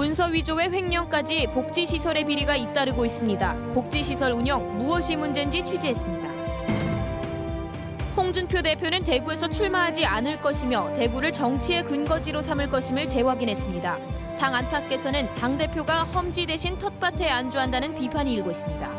문서 위조의 횡령까지 복지시설의 비리가 잇따르고 있습니다. 복지시설 운영 무엇이 문제인지 취재했습니다. 홍준표 대표는 대구에서 출마하지 않을 것이며 대구를 정치의 근거지로 삼을 것임을 재확인했습니다. 당 안팎에서는 당대표가 험지 대신 텃밭에 안주한다는 비판이 일고 있습니다.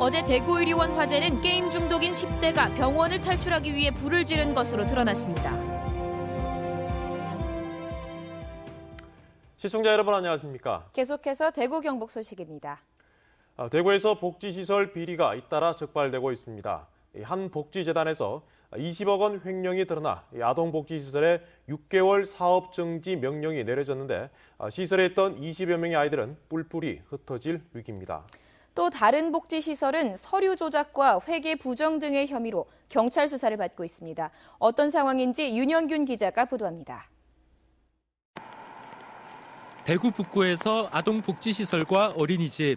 어제 대구의료원 화재는 게임 중독인 10대가 병원을 탈출하기 위해 불을 지른 것으로 드러났습니다. 시청자 여러분 안녕하십니까? 계속해서 대구 경북 소식입니다. 대구에서 복지시설 비리가 잇따라 적발되고 있습니다. 한 복지재단에서 20억 원 횡령이 드러나 아동복지시설에 6개월 사업정지 명령이 내려졌는데 시설에 있던 20여 명의 아이들은 뿔뿔이 흩어질 위기입니다. 또 다른 복지시설은 서류 조작과 회계 부정 등의 혐의로 경찰 수사를 받고 있습니다. 어떤 상황인지 윤영균 기자가 보도합니다. 대구 북구에서 아동복지시설과 어린이집,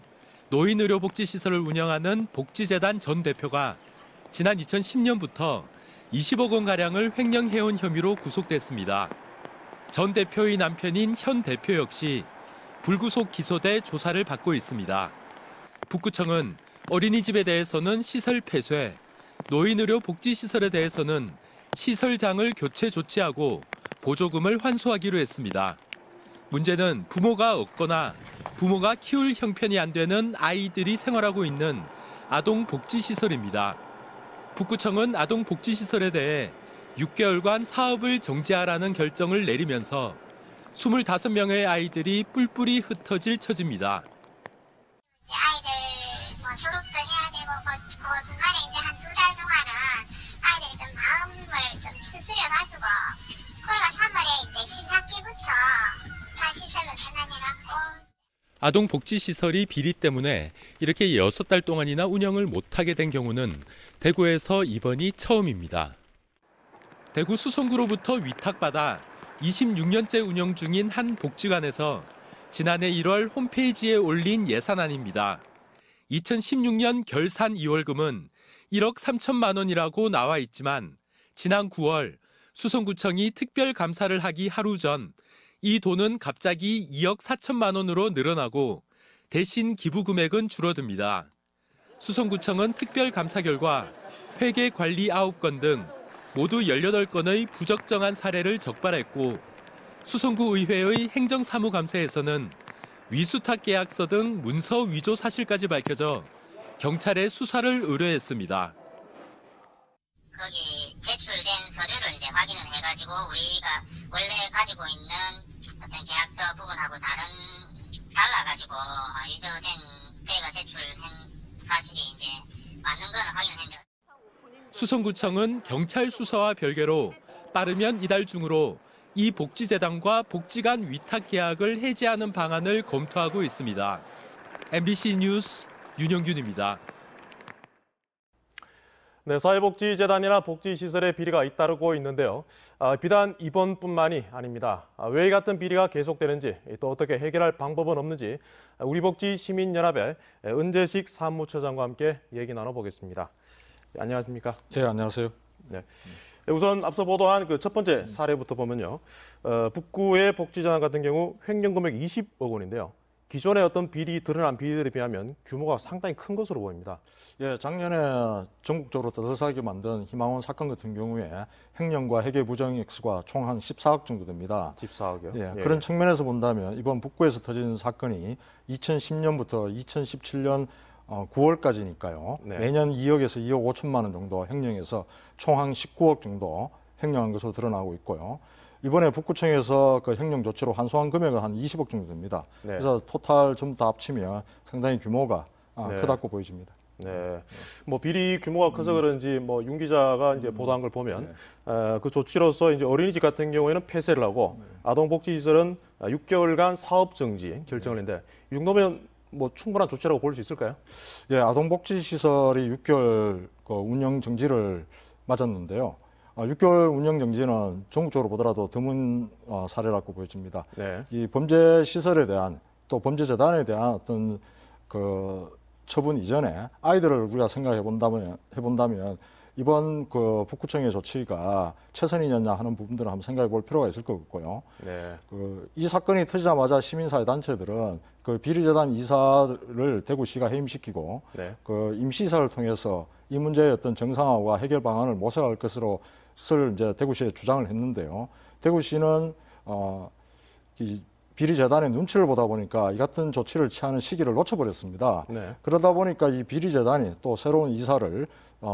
노인의료복지시설을 운영하는 복지재단 전 대표가 지난 2010년부터 20억 원가량을 횡령해온 혐의로 구속됐습니다. 전 대표의 남편인 현 대표 역시 불구속 기소돼 조사를 받고 있습니다. 북구청은 어린이집에 대해서는 시설 폐쇄, 노인의료복지시설에 대해서는 시설장을 교체 조치하고 보조금을 환수하기로 했습니다. 문제는 부모가 없거나 부모가 키울 형편이 안 되는 아이들이 생활하고 있는 아동복지시설입니다. 북구청은 아동복지시설에 대해 6개월간 사업을 정지하라는 결정을 내리면서 25명의 아이들이 뿔뿔이 흩어질 처지입니다. 아이들 졸업도 해야 되고 그 중간에 이제 한 2달 동안은 아이들이 좀 마음을 좀 추스려가지고 그러다 3월에 이제 신학기부터 다 시설로 전환해갖고. 아동복지시설이 비리 때문에 이렇게 6달 동안이나 운영을 못하게 된 경우는 대구에서 이번이 처음입니다. 대구 수성구로부터 위탁받아 26년째 운영 중인 한 복지관에서 지난해 1월 홈페이지에 올린 예산안입니다. 2016년 결산 2월금은 1억 3천만 원이라고 나와 있지만 지난 9월 수성구청이 특별감사를 하기 하루 전 이 돈은 갑자기 2억 4천만 원으로 늘어나고 대신 기부 금액은 줄어듭니다. 수성구청은 특별감사 결과 회계 관리 9건 등 모두 18건의 부적정한 사례를 적발했고 수성구 의회의 행정사무감사에서는 위수탁 계약서 등 문서 위조 사실까지 밝혀져 경찰에 수사를 의뢰했습니다. 거기 제출된 서류를 이제 확인을 해가지고 우리가 원래 가지고 있는 어떤 계약서 부분하고 달라가지고 위조된 때가 제출한 사실이 이제 맞는 건 확인했는데. 수성구청은 경찰 수사와 별개로 빠르면 이달 중으로 이 복지재단과 복지관 위탁 계약을 해지하는 방안을 검토하고 있습니다. MBC 뉴스 윤영균입니다. 네, 사회복지재단이나 복지시설의 비리가 잇따르고 있는데요. 비단 이번뿐만이 아닙니다. 왜 이 같은 비리가 계속되는지, 또 어떻게 해결할 방법은 없는지 우리복지시민연합의 은재식 사무처장과 함께 얘기 나눠보겠습니다. 네, 안녕하십니까? 네, 안녕하세요. 네. 우선 앞서 보도한 그 첫 번째 사례부터 보면요. 북구의 복지재단 같은 경우 횡령 금액 20억 원인데요. 기존의 어떤 드러난 비리들에 비하면 규모가 상당히 큰 것으로 보입니다. 예, 작년에 전국적으로 떠들썩하게 만든 희망원 사건 같은 경우에 횡령과 회계 부정 액수가 총 한 14억 정도 됩니다. 14억이요? 예, 예. 그런 측면에서 본다면 이번 북구에서 터진 사건이 2010년부터 2017년 9월까지니까요. 네. 매년 2억에서 2억 5천만 원 정도 횡령해서 총 한 19억 정도 횡령한 것으로 드러나고 있고요. 이번에 북구청에서 그 횡령 조치로 환수한 금액은 한 20억 정도 됩니다. 네. 그래서 토탈 전부 다 합치면 상당히 규모가 네. 크다고 보여집니다. 네, 뭐 비리 규모가 커서 그런지 뭐 윤 기자가 이제 보도한 걸 보면 그 조치로서 이제 어린이집 같은 경우에는 폐쇄를 하고 아동복지시설은 6개월간 사업 정지 결정을 했는데 이 정도면 뭐 충분한 조치라고 볼 수 있을까요? 예, 아동복지시설이 6개월 그 운영 정지를 맞았는데요. 6개월 운영 정지는 전국적으로 보더라도 드문 사례라고 보여집니다. 네. 이 범죄 시설에 대한 또 범죄 재단에 대한 어떤 그 처분 이전에 아이들을 우리가 생각해 본다면 이번 그 북구청의 조치가 최선이었냐 하는 부분들을 한번 생각해 볼 필요가 있을 것 같고요. 네. 이 사건이 터지자마자 시민사회 단체들은 그 비리재단 이사를 대구시가 해임시키고 네. 그 임시이사를 통해서 이 문제의 어떤 정상화와 해결 방안을 모색할 것으로 이제 대구시에 주장을 했는데요. 대구시는 이 비리재단의 눈치를 보다 보니까 이 같은 조치를 취하는 시기를 놓쳐버렸습니다. 네. 그러다 보니까 이 비리재단이 또 새로운 이사를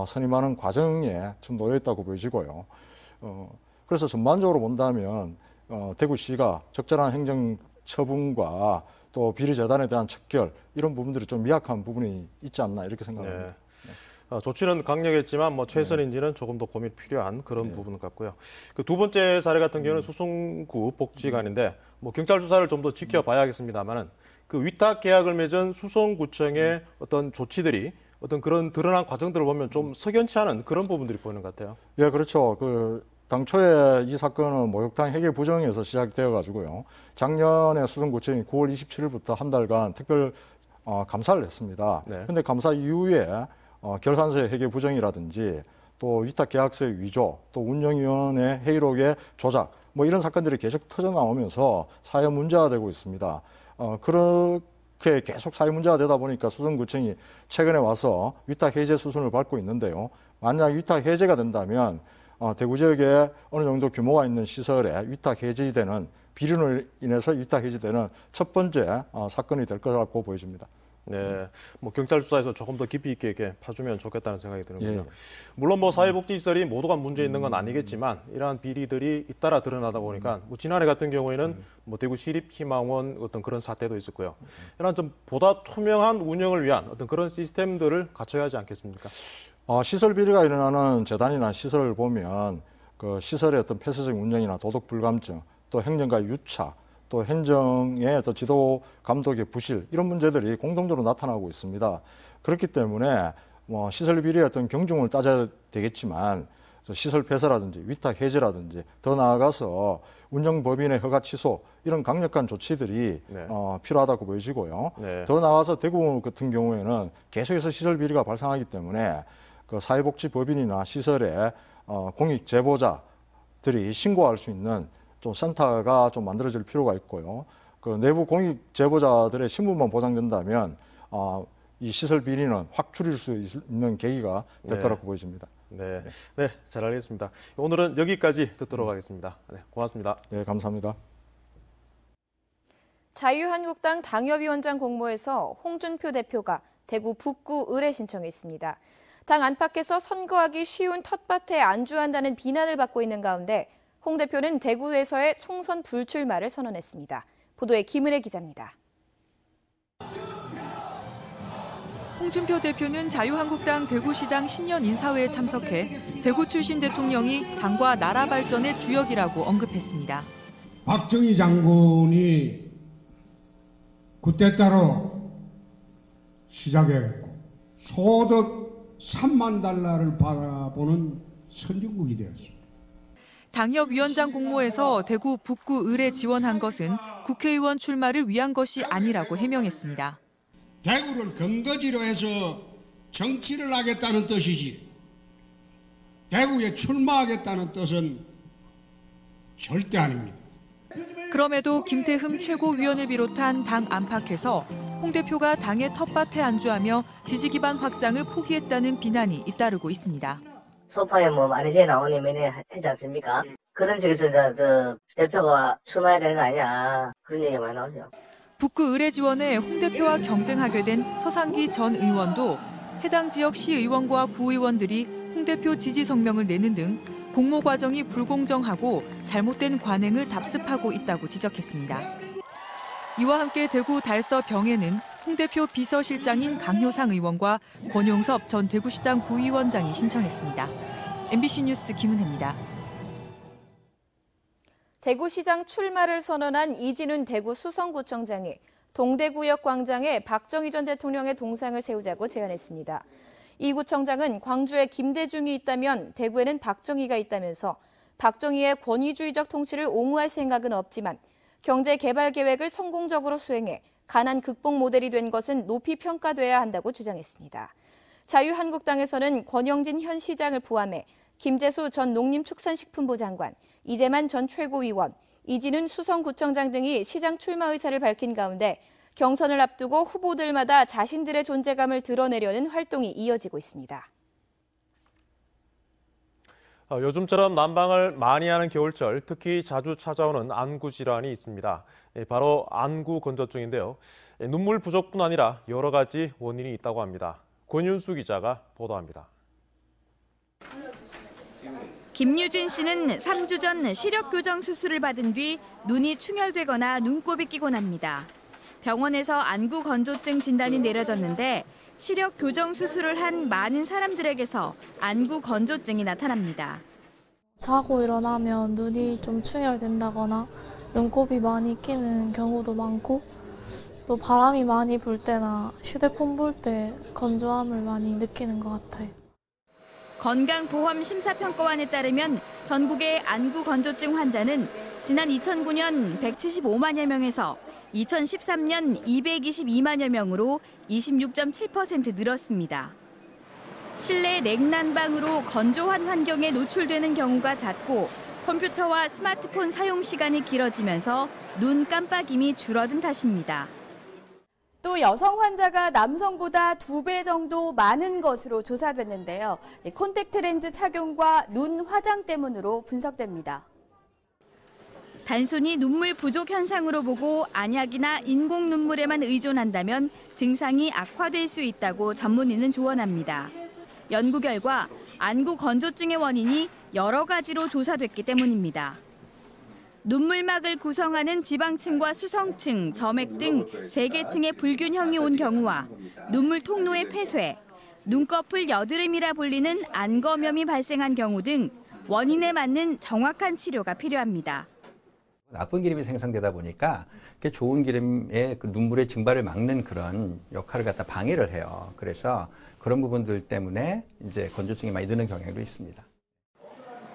선임하는 과정에 지금 놓여 있다고 보여지고요. 그래서 전반적으로 본다면 대구시가 적절한 행정 처분과 또 비리재단에 대한 척결 이런 부분들이 좀 미약한 부분이 있지 않나 이렇게 생각합니다. 네. 조치는 강력했지만 뭐 최선인지는 조금 더 고민 필요한 그런 부분 같고요. 그 두 번째 사례 같은 경우는 수성구 복지관인데 뭐 경찰 수사를 좀 더 지켜봐야겠습니다만은 그 위탁 계약을 맺은 수성구청의 어떤 조치들이 어떤 그런 드러난 과정들을 보면 좀 석연치 않은 그런 부분들이 보이는 것 같아요. 예, 그렇죠. 당초에 이 사건은 목욕탕 해계 부정에서 시작되어 가지고요. 작년에 수성구청이 9월 27일부터 한 달간 특별 감사를 했습니다. 그런데 네. 감사 이후에 결산서의 해계 부정이라든지 또 위탁 계약서의 위조, 또 운영위원회 회의록의 조작, 뭐 이런 사건들이 계속 터져 나오면서 사회 문제화되고 있습니다. 그렇게 계속 사회 문제가 되다 보니까 수성구청이 최근에 와서 위탁 해제 수순을 밟고 있는데요. 만약 위탁 해제가 된다면 대구 지역에 어느 정도 규모가 있는 시설에 위탁 해제되는 비리로 인해서 위탁 해제되는 첫 번째 사건이 될 거라고 보여집니다. 네, 뭐 경찰 수사에서 조금 더 깊이 있게 이렇게 파주면 좋겠다는 생각이 드는군요. 예. 물론 뭐 사회복지시설이 모두가 문제 있는 건 아니겠지만 이러한 비리들이 잇따라 드러나다 보니까 뭐 지난해 같은 경우에는 뭐 대구 시립희망원 어떤 그런 사태도 있었고요. 이런 좀 보다 투명한 운영을 위한 어떤 그런 시스템들을 갖춰야 하지 않겠습니까? 시설 비리가 일어나는 재단이나 시설을 보면 그 시설의 어떤 폐쇄적 운영이나 도덕 불감증, 또 행정가 유착, 또 행정의 또 지도 감독의 부실 이런 문제들이 공통적으로 나타나고 있습니다. 그렇기 때문에 뭐 시설 비리의 어떤 경중을 따져야 되겠지만 시설 폐쇄라든지 위탁 해제라든지 더 나아가서 운영법인의 허가 취소 이런 강력한 조치들이 네. 필요하다고 보여지고요. 네. 더 나아가서 대구 같은 경우에는 계속해서 시설 비리가 발생하기 때문에 그 사회복지법인이나 시설의 공익 제보자들이 신고할 수 있는 좀 센터가 좀 만들어질 필요가 있고요. 그 내부 공익 제보자들의 신분만 보장된다면 이 시설 비리는 확 줄일 수 있는 계기가 될 네. 거라고 보여집니다. 네, 네, 잘 알겠습니다. 오늘은 여기까지 듣도록 하겠습니다. 네, 고맙습니다. 네, 감사합니다. 자유한국당 당협위원장 공모에서 홍준표 대표가 대구 북구 의뢰 신청했습니다. 당 안팎에서 선거하기 쉬운 텃밭에 안주한다는 비난을 받고 있는 가운데 홍 대표는 대구에서의 총선 불출마를 선언했습니다. 보도에 김은혜 기자입니다. 홍준표 대표는 자유한국당 대구시당 신년 인사회에 참석해 대구 출신 대통령이 당과 나라 발전의 주역이라고 언급했습니다. 박정희 장군이 그때 따로 시작했고 소득 3만 달러를 바라보는 선진국이 되었습니다. 당협위원장 공모에서 대구 북구 의뢰 지원한 것은 국회의원 출마를 위한 것이 아니라고 해명했습니다. 대구를 근거지로 해서 정치를 하겠다는 뜻이지 대구에 출마하겠다는 뜻은 절대 아닙니다. 그럼에도 김태흠 최고위원을 비롯한 당 안팎에서 홍 대표가 당의 텃밭에 안주하며 지지 기반 확장을 포기했다는 비난이 잇따르고 있습니다. 소파에 뭐 마네즈에 나오니 매네 하지 않습니까? 그런 쪽에서 저 대표가 출마해야 되는 거 아니냐 그런 얘기가 많이 나오죠. 북구 의뢰 지원에 홍 대표와 경쟁하게 된 서상기 전 의원도 해당 지역 시의원과 구의원들이 홍 대표 지지 성명을 내는 등 공모 과정이 불공정하고 잘못된 관행을 답습하고 있다고 지적했습니다. 이와 함께 대구 달서 병에는 홍 대표 비서실장인 강효상 의원과 권용섭 전 대구시당 부위원장이 신청했습니다. MBC 뉴스 김은혜입니다. 대구시장 출마를 선언한 이진훈 대구 수성구청장이 동대구역 광장에 박정희 전 대통령의 동상을 세우자고 제안했습니다. 이 구청장은 광주에 김대중이 있다면 대구에는 박정희가 있다면서 박정희의 권위주의적 통치를 옹호할 생각은 없지만 경제 개발 계획을 성공적으로 수행해 가난 극복 모델이 된 것은 높이 평가돼야 한다고 주장했습니다. 자유한국당에서는 권영진 현 시장을 포함해 김재수 전 농림축산식품부 장관, 이재만 전 최고위원, 이진훈 수성구청장 등이 시장 출마 의사를 밝힌 가운데 경선을 앞두고 후보들마다 자신들의 존재감을 드러내려는 활동이 이어지고 있습니다. 요즘처럼 난방을 많이 하는 겨울철 특히 자주 찾아오는 안구 질환이 있습니다. 바로 안구 건조증인데요. 눈물 부족뿐 아니라 여러 가지 원인이 있다고 합니다. 권윤수 기자가 보도합니다. 김유진 씨는 3주 전 시력 교정 수술을 받은 뒤 눈이 충혈되거나 눈곱이 끼고 납니다. 병원에서 안구 건조증 진단이 내려졌는데 시력 교정 수술을 한 많은 사람들에게서 안구 건조증이 나타납니다. 자고 일어나면 눈이 좀 충혈된다거나 눈곱이 많이 끼는 경우도 많고 또 바람이 많이 불 때나 휴대폰 볼 때 건조함을 많이 느끼는 것 같아요. 건강보험심사평가원에 따르면 전국의 안구 건조증 환자는 지난 2009년 175만여 명에서 2013년 222만여 명으로 26.7% 늘었습니다. 실내 냉난방으로 건조한 환경에 노출되는 경우가 잦고 컴퓨터와 스마트폰 사용 시간이 길어지면서 눈 깜빡임이 줄어든 탓입니다. 또 여성 환자가 남성보다 2배 정도 많은 것으로 조사됐는데요. 콘택트 렌즈 착용과 눈 화장 때문으로 분석됩니다. 단순히 눈물 부족 현상으로 보고 안약이나 인공 눈물에만 의존한다면 증상이 악화될 수 있다고 전문의는 조언합니다. 연구 결과 안구 건조증의 원인이 여러 가지로 조사됐기 때문입니다. 눈물막을 구성하는 지방층과 수성층, 점액 등 3개층의 불균형이 온 경우와 눈물 통로의 폐쇄, 눈꺼풀 여드름이라 불리는 안검염이 발생한 경우 등 원인에 맞는 정확한 치료가 필요합니다. 나쁜 기름이 생성되다 보니까 좋은 기름의 그 눈물의 증발을 막는 그런 역할을 갖다 방해를 해요. 그래서 그런 부분들 때문에 이제 건조증이 많이 드는 경향도 있습니다.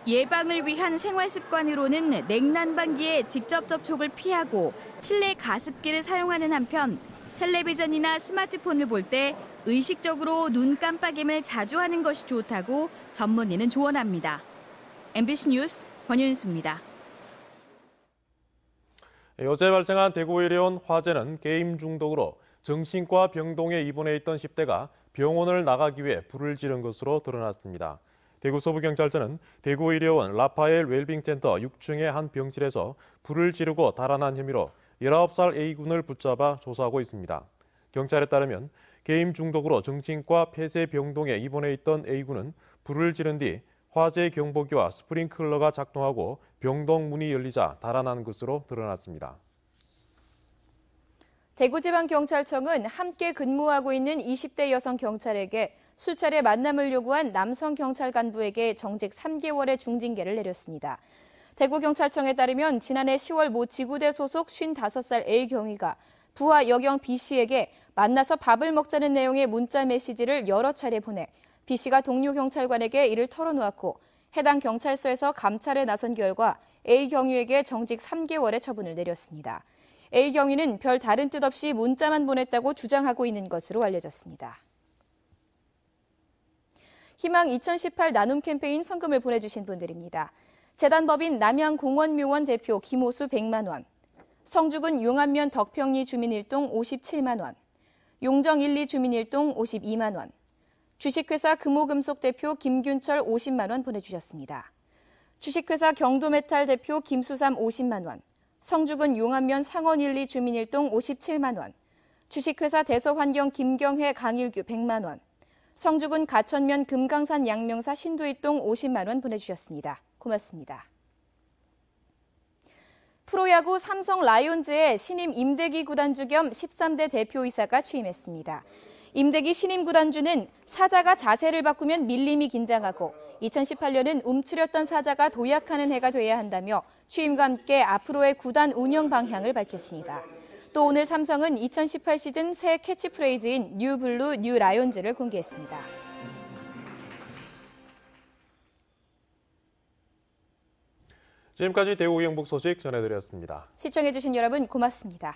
예방을 위한 생활 습관으로는 냉난방기에 직접 접촉을 피하고 실내 가습기를 사용하는 한편 텔레비전이나 스마트폰을 볼 때 의식적으로 눈 깜빡임을 자주 하는 것이 좋다고 전문의는 조언합니다. MBC 뉴스 권윤수입니다. 어제 발생한 대구 의료원 화재는 게임 중독으로 정신과 병동에 입원해 있던 10대가 병원을 나가기 위해 불을 지른 것으로 드러났습니다. 대구 서부경찰서는 대구 의료원 라파엘 웰빙센터 6층의 한 병실에서 불을 지르고 달아난 혐의로 19살 A군을 붙잡아 조사하고 있습니다. 경찰에 따르면 게임 중독으로 정신과 폐쇄병동에 입원해 있던 A군은 불을 지른 뒤 화재 경보기와 스프링클러가 작동하고 병동 문이 열리자 달아난 것으로 드러났습니다. 대구지방경찰청은 함께 근무하고 있는 20대 여성 경찰에게 수차례 만남을 요구한 남성 경찰 간부에게 정직 3개월의 중징계를 내렸습니다. 대구경찰청에 따르면 지난해 10월 모 지구대 소속 55살 A 경위가 부하 여경 B 씨에게 만나서 밥을 먹자는 내용의 문자 메시지를 여러 차례 보내 B 씨가 동료 경찰관에게 이를 털어놓았고 해당 경찰서에서 감찰에 나선 결과 A 경위에게 정직 3개월의 처분을 내렸습니다. A 경위는 별 다른 뜻 없이 문자만 보냈다고 주장하고 있는 것으로 알려졌습니다. 희망 2018 나눔 캠페인 성금을 보내주신 분들입니다. 재단법인 남양공원묘원 대표 김호수 100만 원, 성주군 용안면 덕평리 주민일동 57만 원, 용정 1, 2 주민일동 52만 원, 주식회사 금호금속 대표 김균철 50만 원 보내주셨습니다. 주식회사 경도메탈 대표 김수삼 50만 원, 성주군 용안면 상원 1, 2 주민일동 57만 원, 주식회사 대서환경 김경혜 강일규 100만 원, 성주군 가천면 금강산 양명사 신도일동 50만 원 보내주셨습니다. 고맙습니다. 프로야구 삼성 라이온즈의 신임 임대기 구단주 겸 13대 대표이사가 취임했습니다. 임대기 신임 구단주는 사자가 자세를 바꾸면 밀림이 긴장하고 2018년은 움츠렸던 사자가 도약하는 해가 돼야 한다며 취임과 함께 앞으로의 구단 운영 방향을 밝혔습니다. 또 오늘 삼성은 2018 시즌 새 캐치프레이즈인 뉴 블루 뉴 라이온즈를 공개했습니다. 지금까지 대구 경북 소식 전해드렸습니다. 시청해주신 여러분 고맙습니다.